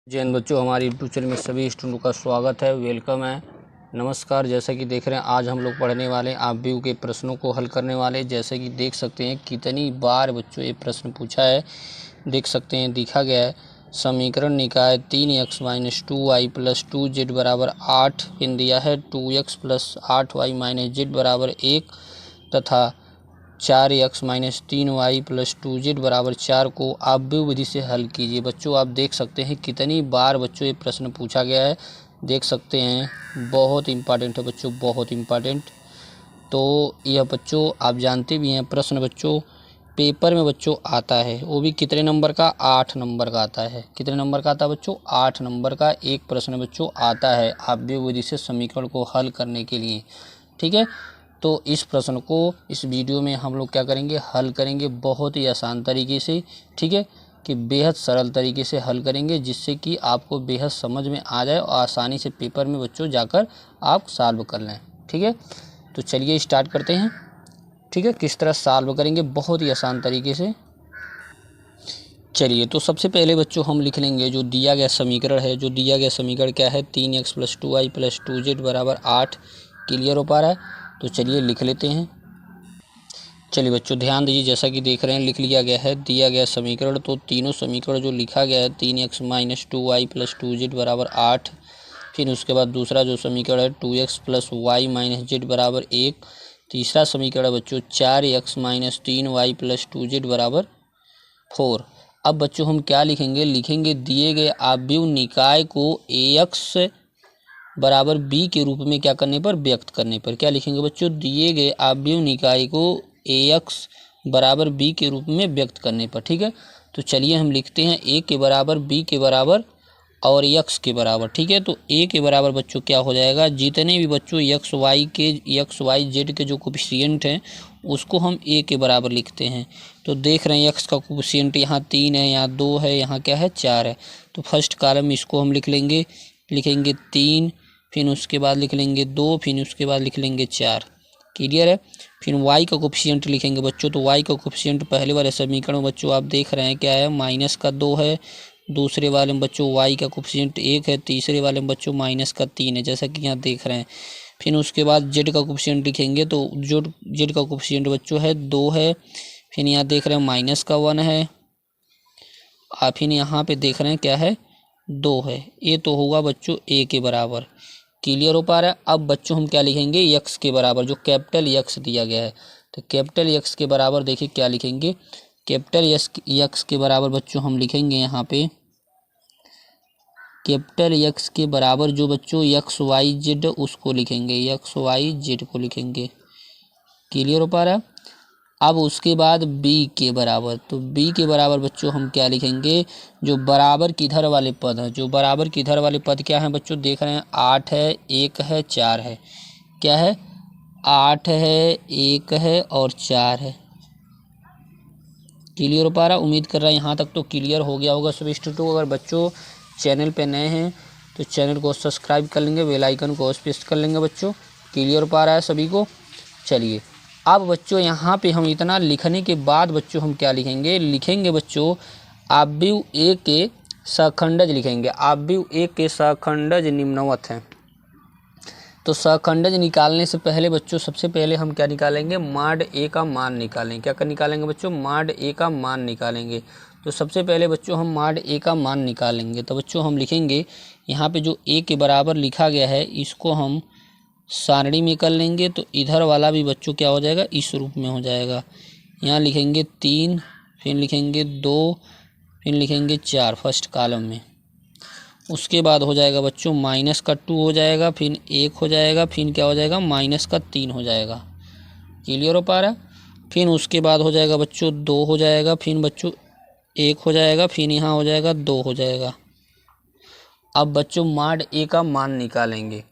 जय हिंद बच्चों, हमारे यूट्यूब चैनल में सभी स्टूडेंट का स्वागत है, वेलकम है, नमस्कार। जैसा कि देख रहे हैं आज हम लोग पढ़ने वाले हैं आप भी के प्रश्नों को हल करने वाले। जैसे कि देख सकते हैं कितनी बार बच्चों ये प्रश्न पूछा है, देख सकते हैं दिखा गया है। समीकरण निकाय 3x - 2y + 2z बराबर 8 पिन दिया है, 2x + 8y - z बराबर 1 तथा 4x - 3y + 2z बराबर 4 को आव्यूह विधि से हल कीजिए। बच्चों आप देख सकते हैं कितनी बार बच्चों ये प्रश्न पूछा गया है, देख सकते हैं बहुत इम्पॉर्टेंट है बच्चों, बहुत इम्पॉर्टेंट। तो यह बच्चों आप जानते भी हैं प्रश्न बच्चों पेपर में बच्चों आता है, वो भी कितने नंबर का, 8 नंबर का आता है। कितने नंबर का आता है बच्चों, 8 नंबर का एक प्रश्न बच्चों आता है आव्यूह विधि से समीकरण को हल करने के लिए। ठीक है, तो इस प्रश्न को इस वीडियो में हम लोग क्या करेंगे, हल करेंगे बहुत ही आसान तरीके से। ठीक है, कि बेहद सरल तरीके से हल करेंगे जिससे कि आपको बेहद समझ में आ जाए और आसानी से पेपर में बच्चों जाकर आप सॉल्व कर लें। ठीक है, तो चलिए स्टार्ट करते हैं। ठीक है, किस तरह सॉल्व करेंगे बहुत ही आसान तरीके से। चलिए, तो सबसे पहले बच्चों हम लिख लेंगे जो दिया गया समीकरण है। जो दिया गया समीकरण क्या है, 3x + 2y + 2z बराबर 8। क्लियर हो पा रहा है, तो चलिए लिख लेते हैं। चलिए बच्चों ध्यान दीजिए, जैसा कि देख रहे हैं लिख लिया गया है दिया गया समीकरण। तो तीनों समीकरण जो लिखा गया है 3x - 2y + 2z बराबर 8। फिर उसके बाद दूसरा जो समीकरण है 2x + y - z बराबर 1। तीसरा समीकरण बच्चों 4x - 3y + 2z बराबर 4। अब बच्चों हम क्या लिखेंगे, लिखेंगे दिए गए आव्यूह निकाय को ax बराबर b के रूप में क्या करने पर, व्यक्त करने पर। क्या लिखेंगे बच्चों, दिए गए आव्यूह निकाय को ax बराबर b के रूप में व्यक्त करने पर। ठीक है, तो चलिए हम लिखते हैं a के बराबर, b के बराबर और x के बराबर। ठीक है, तो a के बराबर बच्चों क्या हो जाएगा, जितने भी बच्चों x y z के जो कोफिशिएंट हैं उसको हम a के बराबर लिखते हैं। तो देख रहे हैं x का कोफिशिएंट यहाँ 3 है, यहाँ 2 है, यहाँ क्या है 4 है। तो फर्स्ट कॉलम में इसको हम लिखेंगे 3, फिर उसके बाद लिख लेंगे 2, फिर उसके बाद लिख लेंगे 4। क्लियर है। फिर y का कोफिशिएंट लिखेंगे बच्चों, तो y का कोफिशिएंट पहले वाले समीकरण में बच्चों आप देख रहे हैं क्या है, -2 है। दूसरे वाले में बच्चों y का कोफिशिएंट 1 है, तीसरे वाले में बच्चों -3 है, जैसा कि यहाँ देख रहे हैं। फिर उसके बाद z का कोफिशिएंट लिखेंगे, तो जो z का कोफिशिएंट बच्चों है 2 है। फिर यहाँ देख रहे हैं -1 है, फिर यहाँ पे देख रहे हैं क्या है 2 है। ये तो होगा बच्चों a के बराबर। क्लियर हो पा रहा है। अब बच्चों हम क्या लिखेंगे, x के बराबर, जो कैपिटल x दिया गया है। तो कैपिटल x के बराबर देखिए क्या लिखेंगे, कैपिटल x के बराबर बच्चों हम लिखेंगे यहाँ पे कैपिटल x के बराबर जो बच्चों x y z उसको लिखेंगे, x y z को लिखेंगे। क्लियर हो पा रहा है। अब उसके बाद b के बराबर, तो b के बराबर बच्चों हम क्या लिखेंगे, जो बराबर किधर वाले पद हैं, जो बराबर किधर वाले पद क्या हैं बच्चों, देख रहे हैं 8 है, 1 है, 4 है। क्या है, 8 है, 1 है और 4 है। क्लियर हो पा रहा, उम्मीद कर रहा है यहाँ तक तो क्लियर हो गया होगा सभी स्टूडेंटों को। अगर बच्चों चैनल पे नए हैं तो चैनल को सब्सक्राइब कर लेंगे, बेल आइकन को प्रेस कर लेंगे बच्चों। क्लियर हो पा रहा है सभी को। चलिए, अब बच्चों यहाँ पे हम इतना लिखने के बाद बच्चों हम क्या लिखेंगे, लिखेंगे बच्चों आव्यूह a के सहखंडज लिखेंगे। आव्यूह a के सहखंडज निम्नवत हैं। तो सहखंडज निकालने से पहले बच्चों सबसे पहले हम क्या निकालेंगे, माड a का मान निकालेंगे। क्या कर निकालेंगे बच्चों, माड a का मान निकालेंगे। तो सबसे पहले बच्चों हम माड a का मान निकालेंगे। तो बच्चों हम लिखेंगे यहाँ पे जो a के बराबर लिखा गया है इसको हम सारणी में कर लेंगे, तो इधर वाला भी बच्चों क्या हो जाएगा, इस रूप में हो जाएगा। यहाँ लिखेंगे 3, फिर लिखेंगे 2, फिर लिखेंगे 4 फर्स्ट कॉलम में। उसके बाद हो जाएगा बच्चों -2 हो जाएगा, फिर 1 हो जाएगा, फिर क्या हो जाएगा -3 हो जाएगा। क्लियर हो पा रहा है। फिर उसके बाद हो जाएगा बच्चों 2 हो जाएगा, फिर बच्चों 1 हो जाएगा, फिर यहाँ हो जाएगा 2 हो जाएगा। अब बच्चों माड a का मान निकालेंगे।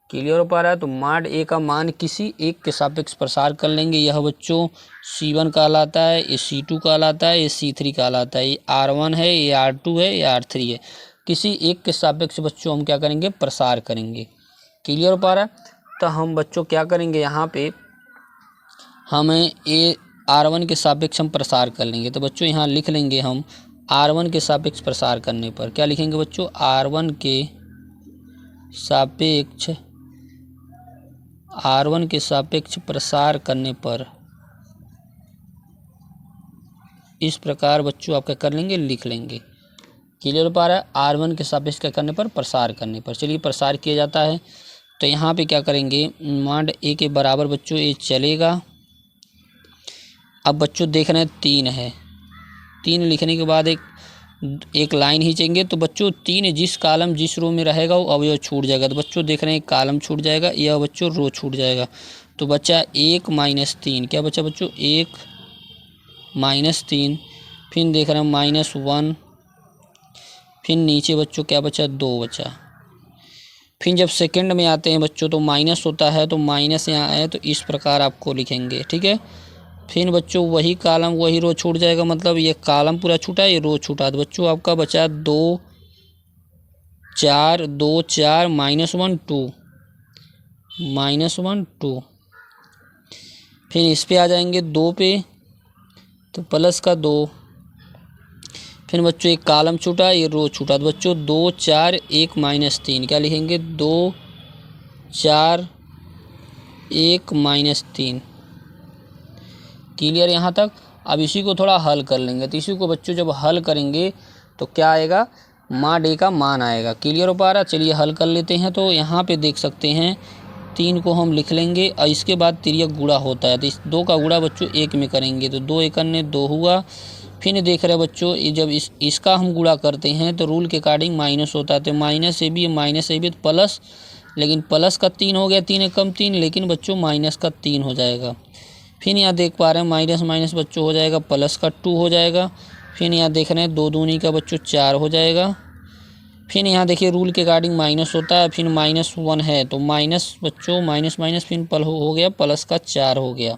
क्लियर हो पा रहा है। तो माड a का मान किसी एक के सापेक्ष प्रसार कर लेंगे। यह बच्चों C1 कहलाता है, ये C2 कहलाता है, ये C3 कहलाता है, ये R1 है, ये R2 है, ये R3 है। किसी एक के सापेक्ष बच्चों हम क्या करेंगे, प्रसार करेंगे। क्लियर हो पा रहा है। तो हम बच्चों क्या करेंगे, यहाँ पे हमें ये R1 के सापेक्ष हम प्रसार कर लेंगे। तो बच्चों यहाँ लिख लेंगे हम R1 के सापेक्ष प्रसार करने पर क्या लिखेंगे बच्चों, R1 के सापेक्ष प्रसार करने पर इस प्रकार बच्चों आप क्या कर लेंगे, लिख लेंगे। क्लियर हो पा रहा है, R1 के सापेक्ष क्या करने पर, प्रसार करने पर। चलिए प्रसार किया जाता है तो यहाँ पे क्या करेंगे, मॉड A के बराबर बच्चों ये चलेगा। अब बच्चों देख रहे हैं 3 है, 3 लिखने के बाद एक लाइन खींचेंगे तो बच्चों 3 जिस कॉलम जिस रो में रहेगा वो अवयव छूट जाएगा। तो बच्चों देख रहे हैं कॉलम छूट जाएगा, यह बच्चों रो छूट जाएगा। तो बच्चा 1 - 3, क्या बच्चा बच्चों 1 - 3, फिर देख रहे हैं -1, फिर नीचे बच्चों क्या बचा, 2 बचा। फिर जब सेकंड में आते हैं बच्चों तो माइनस होता है, तो माइनस यहाँ आए तो इस प्रकार आपको लिखेंगे, ठीक है। फिर बच्चों वही कॉलम वही रो छूट जाएगा, मतलब ये कॉलम पूरा छूटा, ये रो छूटा। तो बच्चों आपका बचा 2 4 -1 -2 -1 2। फिर इस पे आ जाएंगे 2 पे तो प्लस का 2। फिर बच्चों एक कॉलम छूटा, ये रो छूटा। तो बच्चों 2 4 1 -3 क्या लिखेंगे, 2 4 1 -3। क्लियर यहाँ तक। अब इसी को थोड़ा हल कर लेंगे, तो इसी को बच्चों जब हल करेंगे तो क्या आएगा, मॉड A का मान आएगा। क्लियर हो पा रहा, चलिए हल कर लेते हैं। तो यहाँ पे देख सकते हैं 3 को हम लिख लेंगे और इसके बाद तिर्यक गुणा होता है, तो इस 2 का गुणा बच्चों 1 में करेंगे तो 2 × 2 हुआ। फिर देख रहे हैं बच्चों जब इसका हम गुणा करते हैं तो रूल के अकॉर्डिंग माइनस होता है, तो -AB तो प्लस, लेकिन प्लस का 3 हो गया, 3 × 3, लेकिन बच्चों माइनस का 3 हो जाएगा। फिर यहाँ देख पा रहे हैं माइनस माइनस बच्चों हो जाएगा, प्लस का 2 हो जाएगा। फिर यहाँ देख रहे हैं 2 दूनी का बच्चों 4 हो जाएगा। फिर यहाँ देखिए रूल के अकॉर्डिंग माइनस होता है, फिर -1 है तो माइनस बच्चों माइनस माइनस फिर पल हो गया, प्लस का 4 हो गया।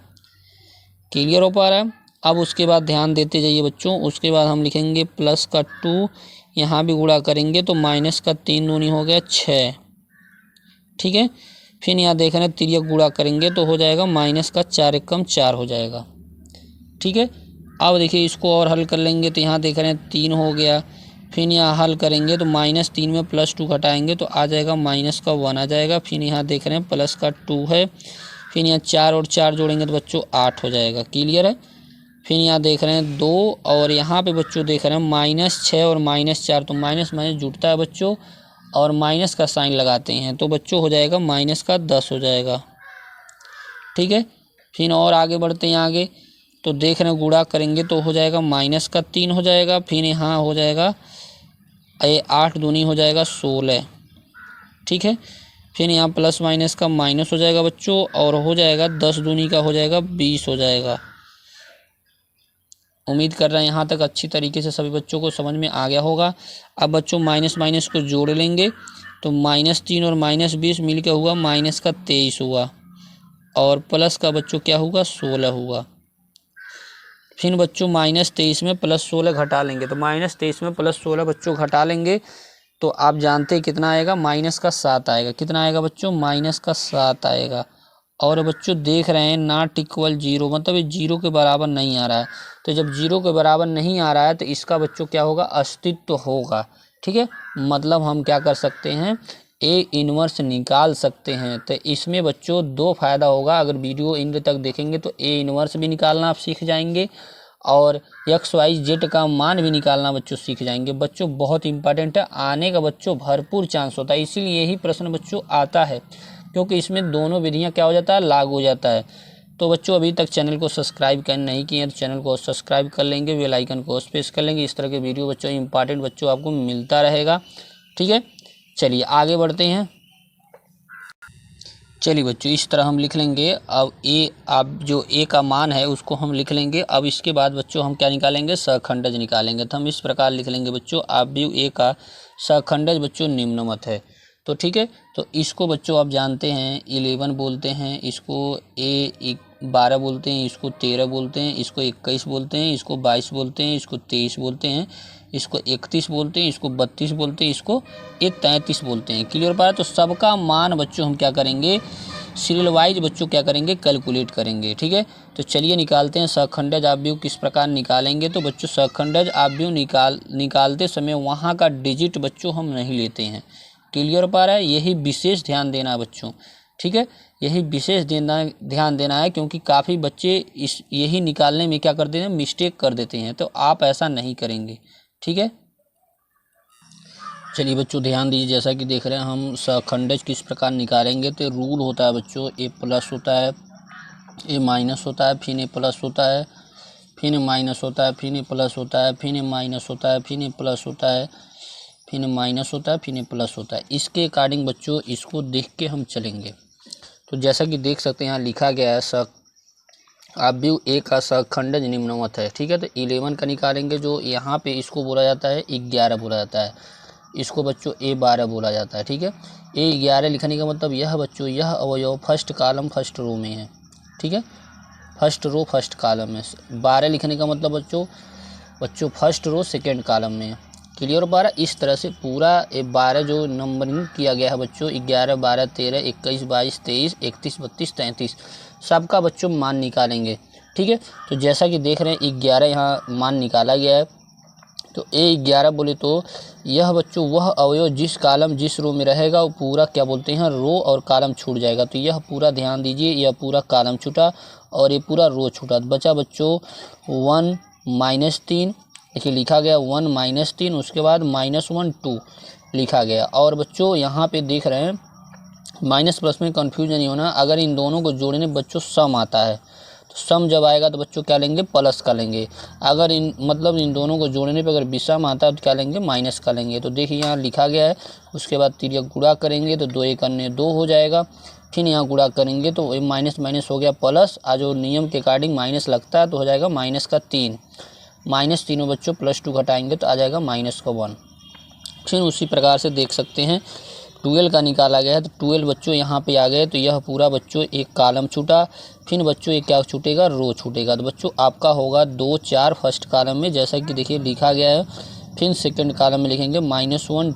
क्लियर हो पा रहा है। अब उसके बाद ध्यान देते जाइए बच्चों, उसके बाद हम लिखेंगे प्लस का 2, यहाँ भी गुणा करेंगे तो माइनस का 3 दूनी हो गया 6, ठीक है। फिर यहाँ देख रहे हैं तिर्यक गुणा करेंगे तो हो जाएगा माइनस का 4 × 4 हो जाएगा, ठीक है। अब देखिए इसको और हल कर लेंगे तो यहाँ देख रहे हैं 3 हो गया। फिर यहाँ हल करेंगे तो -3 में +2 घटाएंगे तो आ जाएगा माइनस का 1 आ जाएगा। फिर यहाँ देख रहे हैं प्लस का 2 है, फिर यहाँ 4 और 4 जोड़ेंगे तो बच्चों 8 हो जाएगा। क्लियर है। फिर यहाँ देख रहे हैं 2 और यहाँ पे बच्चों देख रहे हैं -6 और -4, तो माइनस माइनस जुड़ता है बच्चों और माइनस का साइन लगाते हैं तो बच्चों हो जाएगा माइनस का 10 हो जाएगा, ठीक है। फिर और आगे बढ़ते हैं आगे तो देख रहे हैं गुणा करेंगे तो हो जाएगा माइनस का 3 हो जाएगा। फिर यहाँ हो जाएगा 8 दूनी हो जाएगा 16, ठीक है। फिर यहाँ प्लस माइनस का माइनस हो जाएगा बच्चों और हो जाएगा 10 दूनी का हो जाएगा 20 हो जाएगा। उम्मीद कर रहे हैं यहाँ तक अच्छी तरीके से सभी बच्चों को समझ में आ गया होगा। अब बच्चों माइनस माइनस को जोड़ लेंगे तो -3 और -20 मिलकर हुआ माइनस का 23 हुआ और प्लस का बच्चों क्या होगा 16 हुआ। फिर बच्चों -23 में +16 घटा लेंगे तो -23 में +16 बच्चों घटा लेंगे तो आप जानते हैं कितना आएगा, माइनस का 7 आएगा। कितना आएगा बच्चों, माइनस का 7 आएगा। और बच्चों देख रहे हैं नॉट इक्वल 0, मतलब ये 0 के बराबर नहीं आ रहा है। तो जब 0 के बराबर नहीं आ रहा है तो इसका बच्चों क्या होगा, अस्तित्व होगा, ठीक है। मतलब हम क्या कर सकते हैं, A इन्वर्स निकाल सकते हैं। तो इसमें बच्चों 2 फायदा होगा, अगर वीडियो एंड तक देखेंगे तो A इन्वर्स भी निकालना आप सीख जाएंगे और XYZ का मान भी निकालना बच्चों सीख जाएंगे। बच्चों बहुत इंपॉर्टेंट है, आने का बच्चों भरपूर चांस होता है, इसीलिए यही प्रश्न बच्चों आता है क्योंकि इसमें दोनों विधियां क्या हो जाता है, लागू हो जाता है। तो बच्चों अभी तक चैनल को सब्सक्राइब नहीं किए तो चैनल को सब्सक्राइब कर लेंगे, बेल आइकन को प्रेस कर लेंगे। इस तरह के वीडियो बच्चों इंपॉर्टेंट बच्चों आपको मिलता रहेगा, ठीक है। चलिए आगे बढ़ते हैं। चलिए बच्चों इस तरह हम लिख लेंगे। अब जो A का मान है उसको हम लिख लेंगे। अब इसके बाद बच्चों हम क्या निकालेंगे, सहखंडज निकालेंगे। तो हम इस प्रकार लिख लेंगे बच्चों, अवयव A का सहखंडज बच्चों निम्नमत है। तो ठीक है, तो इसको बच्चों आप जानते हैं 11 बोलते हैं, इसको 12 बोलते हैं, इसको 13 बोलते हैं, इसको 21 बोलते हैं, इसको 22 बोलते हैं, इसको 23 बोलते हैं, इसको 31 बोलते हैं, इसको 32 बोलते हैं, इसको 33 बोलते हैं। क्लियर पा रहा है। तो सबका मान बच्चों हम क्या करेंगे, सीरियल वाइज बच्चों क्या करेंगे, कैलकुलेट करेंगे। ठीक है, तो चलिए निकालते हैं। सहखंडज आव्यूह किस प्रकार निकालेंगे, तो बच्चों सहखंडज आव्यूह निकालते समय वहाँ का डिजिट बच्चों हम नहीं लेते हैं। क्लियर हो पा रहा है, यही विशेष ध्यान देना है बच्चों। ठीक है, यही विशेष ध्यान देना है, क्योंकि काफ़ी बच्चे यही निकालने में क्या कर देते हैं, मिस्टेक कर देते हैं। तो आप ऐसा नहीं करेंगे। ठीक है, चलिए बच्चों ध्यान दीजिए। जैसा कि देख रहे हैं हम सहखंडज किस प्रकार निकालेंगे, तो रूल होता है बच्चों, ए प्लस होता है, ए माइनस होता है, फिर ए प्लस होता है, फिर ए माइनस होता है, फिर ए प्लस होता है, फिर ए माइनस होता है, फिर ए प्लस होता है, फिर ए माइनस होता है, फिर ए प्लस होता है। इसके अकॉर्डिंग बच्चों इसको देख के हम चलेंगे। तो जैसा कि देख सकते हैं यहाँ लिखा गया है आव्यूह ए का सहखंडज निम्नवत है। ठीक है, तो 11 का निकालेंगे, जो यहाँ पे इसको बोला जाता है 11 बोला जाता है, इसको बच्चों A12 बोला जाता है। ठीक है, A11 लिखने का मतलब यह बच्चों, यह अवयव फर्स्ट कॉलम फर्स्ट रो में है। ठीक है, फर्स्ट रो फर्स्ट कॉलम में। 12 लिखने का मतलब बच्चों फर्स्ट रो सेकेंड कॉलम में है। क्लियर हो पा रहा है। इस तरह से पूरा 12 जो नंबरिंग किया गया है बच्चों, 11, 12, 13, 21, 22, 23, 31, 32, 33, सबका बच्चों मान निकालेंगे। ठीक है, तो जैसा कि देख रहे हैं 11 यहाँ मान निकाला गया है। तो A11 बोले तो यह बच्चों वह अवयव जिस कॉलम जिस रो में रहेगा वो पूरा क्या बोलते हैं, रो और कॉलम छूट जाएगा। तो यह पूरा ध्यान दीजिए, यह पूरा कॉलम छूटा और ये पूरा रो छूटा। बचा बच्चों 1 -3, देखिए लिखा गया 1 -3, उसके बाद -1 2 लिखा गया। और बच्चों यहाँ पे देख रहे हैं माइनस प्लस में कन्फ्यूजन नहीं होना, अगर इन दोनों को जोड़ने बच्चों सम आता है, तो सम जब आएगा तो बच्चों क्या लेंगे, प्लस का लेंगे। अगर इन दोनों को जोड़ने पे अगर विषम आता है तो क्या लेंगे, माइनस का लेंगे। तो देखिए यहाँ लिखा गया है, उसके बाद तिर्यक गुणा करेंगे तो 2 1 2 हो जाएगा। फिर यहाँ गुणा करेंगे तो माइनस माइनस हो गया प्लस, आज जो नियम के अकॉर्डिंग माइनस लगता है तो हो जाएगा -3, -3 बच्चों +2 घटाएंगे तो आ जाएगा -1। फिर उसी प्रकार से देख सकते हैं 12 का निकाला गया है, तो 12 बच्चों यहाँ पे आ गए, तो यह पूरा बच्चों एक कॉलम छूटा। फिर बच्चों ये क्या छूटेगा, रो छूटेगा। तो बच्चों आपका होगा 2 4 फर्स्ट कॉलम में, जैसा कि देखिए लिखा गया है। फिर सेकंड कॉलम में लिखेंगे -1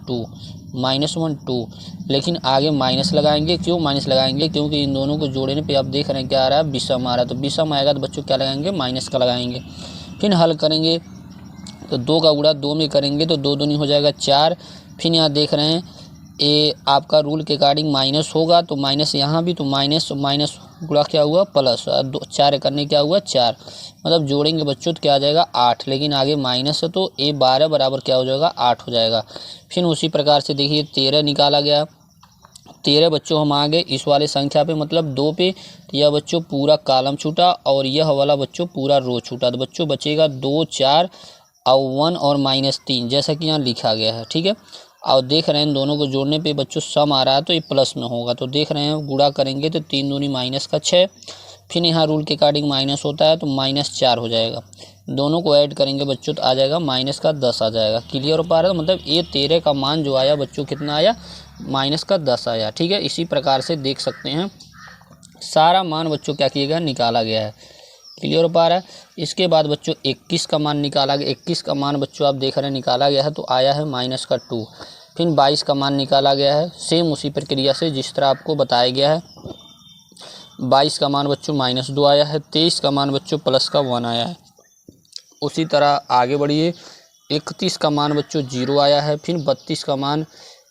2, लेकिन आगे माइनस लगाएंगे। क्यों माइनस लगाएंगे, क्योंकि इन दोनों को जोड़ने पे आप देख रहे हैं क्या आ रहा है, विषम आ रहा है। तो विषम आएगा तो बच्चों क्या लगाएंगे, माइनस का लगाएंगे। फिर हल करेंगे तो 2 का गुणा 2 में करेंगे तो 2 दूनी हो जाएगा 4। फिर यहाँ देख रहे हैं ये आपका रूल के अकॉर्डिंग माइनस होगा, तो माइनस यहाँ भी, तो माइनस गुणा क्या हुआ, प्लस। 4 करने क्या हुआ 4, मतलब जोड़ेंगे बच्चों तो क्या आ जाएगा 8, लेकिन आगे माइनस है तो A12 बराबर क्या हो जाएगा, 8 हो जाएगा। फिर उसी प्रकार से देखिए 13 निकाला गया। 13 बच्चों हम आ गए इस वाले संख्या पे, मतलब 2 पे। यह बच्चों पूरा कॉलम छूटा और यह वाला बच्चों पूरा रो छूटा। तो बच्चों बचेगा 2 4 और 1 और -3, जैसा कि यहाँ लिखा गया है। ठीक है, और देख रहे हैं दोनों को जोड़ने पे बच्चों सम आ रहा है तो ये प्लस में होगा। तो देख रहे हैं गुणा करेंगे तो 3 दूनी -6। फिर यहाँ रूल के अकॉर्डिंग माइनस होता है तो -4 हो जाएगा। दोनों को ऐड करेंगे बच्चों तो आ जाएगा -10 आ जाएगा। क्लियर हो पा रहा है, मतलब ये 13 का मान जो आया बच्चों कितना आया, -10 आया। ठीक है, इसी प्रकार से देख सकते हैं सारा मान बच्चों क्या किया गया, निकाला गया है। क्लियर हो पा रहा है। इसके बाद बच्चों 21 का मान निकाला गया। 21 का मान बच्चों आप देख रहे हैं निकाला गया है तो आया है -2। फिर 22 का मान निकाला गया है, सेम उसी प्रक्रिया से जिस तरह आपको बताया गया है। 22 का मान बच्चों -2 आया है। 23 का मान बच्चों +1 आया है। उसी तरह आगे बढ़िए, 31 का मान बच्चों 0 आया है। फिर 32 का मान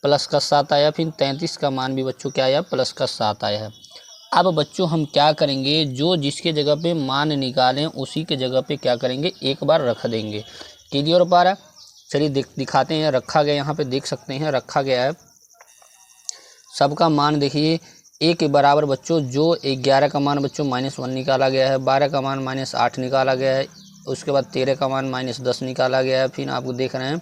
+7 आया। फिर 33 का मान भी बच्चों क्या आया, +7 आया है। अब बच्चों हम क्या करेंगे, जो जिसके जगह पे मान निकालें उसी के जगह पे क्या करेंगे, एक बार रख देंगे। क्लियर हो पा रहा है। चलिए दिखाते हैं, रखा गया यहाँ पे देख सकते हैं रखा गया है। सबका मान देखिए A के बराबर बच्चों, जो 11 का मान बच्चों -1 निकाला गया है, 12 का मान -8 निकाला गया है, उसके बाद 13 का मान -10 निकाला गया है। फिर आपको देख रहे हैं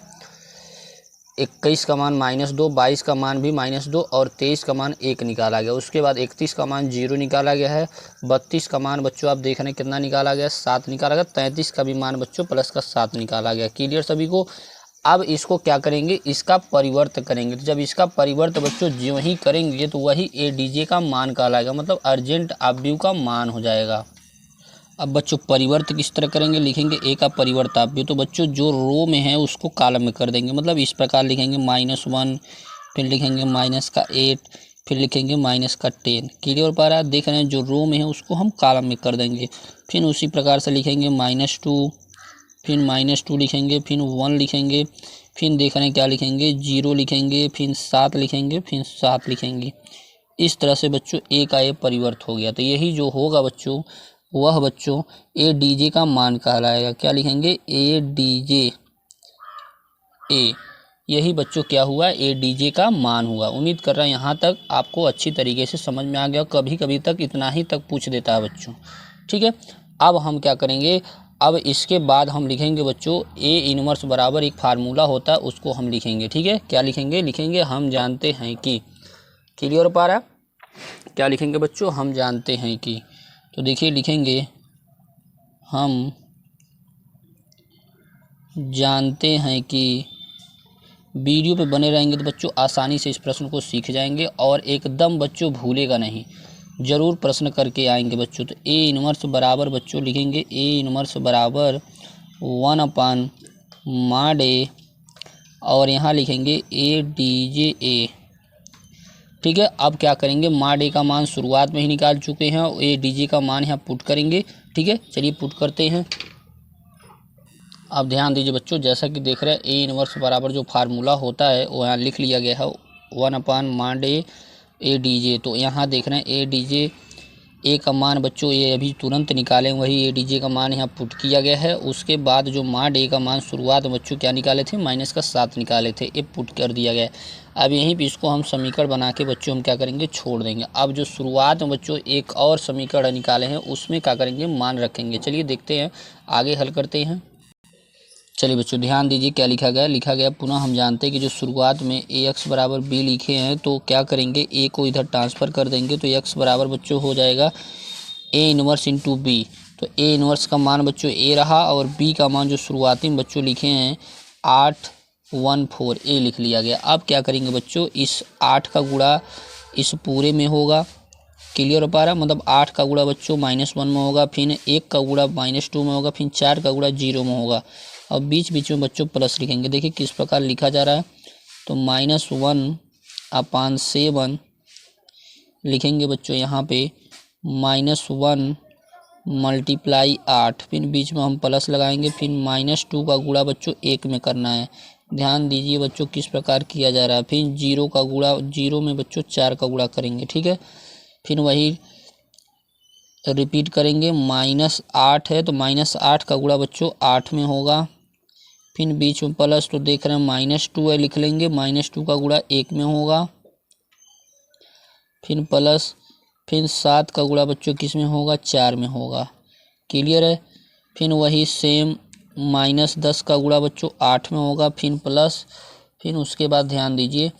21 का मान -2, 22 का मान भी -2 और 23 का मान 1 निकाला गया। उसके बाद 31 का मान 0 निकाला गया है। 32 का मान बच्चों आप देख रहे हैं कितना निकाला गया, 7 निकाला गया। 33 का भी मान बच्चों +7 निकाला गया। क्लियर सभी को। अब इसको क्या करेंगे, इसका परिवर्त करेंगे। तो जब इसका परिवर्त बच्चों जो ही करेंगे तो वही ADJ का मान कहलाएगा, मतलब अर्जेंट आव्यूह का मान हो जाएगा। अब बच्चों परिवर्त किस तरह करेंगे, लिखेंगे A का परिवर्त आव्यूह, तो बच्चों जो रो में है उसको कॉलम में कर देंगे। मतलब इस प्रकार लिखेंगे -1, फिर लिखेंगे -8, फिर लिखेंगे माइनस का 10। क्लियर हो पा रहा है? देख रहे हैं जो रो में है उसको हम कॉलम में कर देंगे। फिर उसी प्रकार से लिखेंगे -2, फिर -2 लिखेंगे, फिर 1 लिखेंगे, फिर देख रहे हैं क्या लिखेंगे 0 लिखेंगे, फिर 7 लिखेंगे, फिर 7 लिखेंगे। इस तरह से बच्चों ए का ये परिवर्त हो गया। तो यही जो होगा बच्चों वह बच्चों ए डी जे का मान कहलाएगा। क्या लिखेंगे? ए डी जे ए। यही बच्चों क्या हुआ? ए डी जे का मान हुआ। उम्मीद कर रहा है यहाँ तक आपको अच्छी तरीके से समझ में आ गया। कभी कभी तक इतना ही तक पूछ देता है बच्चों। ठीक है, अब हम क्या करेंगे? अब इसके बाद हम लिखेंगे बच्चों ए इनवर्स बराबर एक फार्मूला होता है उसको हम लिखेंगे। ठीक है, क्या लिखेंगे? लिखेंगे हम जानते हैं कि। क्लियर हो पा रहा? क्या लिखेंगे बच्चों? हम जानते हैं कि। तो देखिए लिखेंगे हम जानते हैं कि। वीडियो पे बने रहेंगे तो बच्चों आसानी से इस प्रश्न को सीख जाएंगे और एकदम बच्चों भूलेगा नहीं, ज़रूर प्रश्न करके आएंगे बच्चों। तो ए इनवर्स बराबर बच्चों लिखेंगे ए इनवर्स बराबर 1/mod और यहाँ लिखेंगे ए डी जे ए। ठीक है, अब क्या करेंगे? mod ए का मान शुरुआत में ही निकाल चुके हैं, ए डी जे का मान यहाँ पुट करेंगे। ठीक है, चलिए पुट करते हैं। अब ध्यान दीजिए बच्चों, जैसा कि देख रहे हैं ए इनवर्स बराबर जो फार्मूला होता है वो यहाँ लिख लिया गया है 1/mod ए डी जे। तो यहाँ देख रहे हैं ए डी जे ए का मान बच्चों ये अभी तुरंत निकालें, वही ए डी जे का मान यहाँ पुट किया गया है। उसके बाद जो mod ए का मान शुरुआत में बच्चों क्या निकाले थे? -7 निकाले थे, ये पुट कर दिया गया है। अब यहीं पे इसको हम समीकरण बना के बच्चों हम क्या करेंगे? छोड़ देंगे। अब जो शुरुआत में बच्चों एक और समीकरण निकाले हैं उसमें क्या करेंगे? मान रखेंगे। चलिए देखते हैं, आगे हल करते हैं। चलिए बच्चों ध्यान दीजिए क्या लिखा गया? लिखा गया पुनः हम जानते हैं कि जो शुरुआत में ए एक्स बराबर बी लिखे हैं तो क्या करेंगे? ए को इधर ट्रांसफ़र कर देंगे तो एक्स बराबर बच्चों हो जाएगा ए इनवर्स इंटू बी। तो ए इनवर्स का मान बच्चों ए रहा और बी का मान जो शुरुआती में बच्चों लिखे हैं 814 ए लिख लिया गया। अब क्या करेंगे बच्चों? इस 8 का गुणा इस पूरे में होगा। क्लियर हो पा रहा? मतलब 8 का गुणा बच्चों -1 में होगा, फिर 1 का गुणा -2 में होगा, फिर 4 का गुणा 0 में होगा और बीच बीच में बच्चों प्लस लिखेंगे। देखिए किस प्रकार लिखा जा रहा है। तो -1/7 लिखेंगे बच्चों यहाँ पे -1 × 8, फिर बीच में हम प्लस लगाएंगे, फिर -2 का गुणा बच्चों 1 में करना है। ध्यान दीजिए बच्चों किस प्रकार किया जा रहा है। फिर 0 का गुणा 0 में बच्चों 4 का गुणा करेंगे। ठीक है, फिर वही रिपीट करेंगे। -8 है तो -8 का गुणा बच्चों 8 में होगा, फिर बीच में प्लस तो देख रहे हैं -2 है लिख लेंगे, -2 का गुणा 1 में होगा, फिर प्लस, फिर 7 का गुणा बच्चों किस में होगा? 4 में होगा। क्लियर है? फिर वही सेम -10 का गुणा बच्चों 8 में होगा, फिर प्लस, फिर उसके बाद ध्यान दीजिए,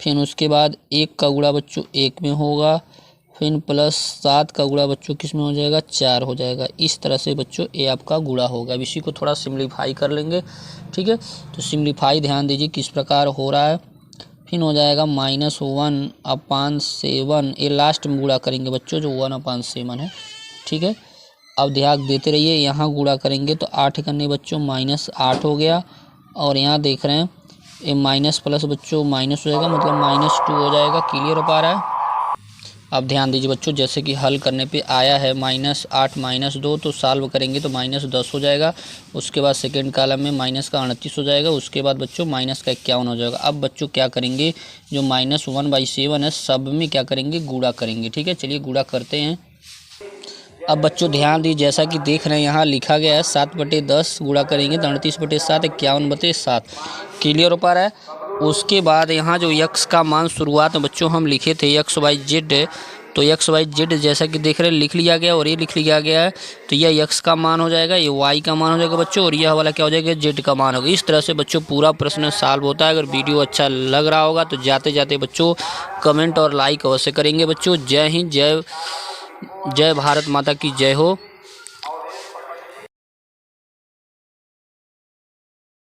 फिर उसके बाद 1 का गुणा बच्चों 1 में होगा, फिर प्लस 7 का गुणा बच्चों किस में हो जाएगा? 4 हो जाएगा। इस तरह से बच्चों ए आपका गुणा होगा। अब इसी को थोड़ा सिम्प्लीफाई कर लेंगे। ठीक है, तो सिम्प्लीफाई ध्यान दीजिए किस प्रकार हो रहा है। फिर हो जाएगा -1/7, ये लास्ट में गुणा करेंगे बच्चों जो 1/7 है। ठीक है, अब ध्यान देते रहिए, यहाँ गुणा करेंगे तो 8 करने बच्चों -8 हो गया और यहाँ देख रहे हैं ये माइनस प्लस बच्चों माइनस हो जाएगा, मतलब -2 हो जाएगा। क्लियर हो पा रहा है? अब ध्यान दीजिए बच्चों, जैसे कि हल करने पे आया है -8 -2, तो सॉल्व करेंगे तो -10 हो जाएगा। उसके बाद सेकेंड कॉलम में माइनस का 38 हो जाएगा। उसके बाद बच्चों माइनस का 51 हो जाएगा। अब बच्चों क्या करेंगे? जो -1/7 है सब में क्या करेंगे? गुणा करेंगे। ठीक है, चलिए गुणा करते हैं। अब बच्चों ध्यान दीजिए, जैसा कि देख रहे हैं यहाँ लिखा गया है 7/10 गुणा करेंगे तो 38/7 51/7। क्लियर हो पा रहा है? उसके बाद यहाँ जो x का मान शुरुआत में बच्चों हम लिखे थे XYZ, तो XYZ जैसा कि देख रहे हैं लिख लिया गया और ये लिख लिया गया है। तो यह x का मान हो जाएगा, ये y का मान हो जाएगा बच्चों, और यह वाला क्या हो जाएगा? z का मान होगा। इस तरह से बच्चों पूरा प्रश्न सॉल्व होता है। अगर वीडियो अच्छा लग रहा होगा तो जाते जाते बच्चों कमेंट और लाइक अवश्य करेंगे बच्चों। जय हिंद, जय भारत माता की जय हो।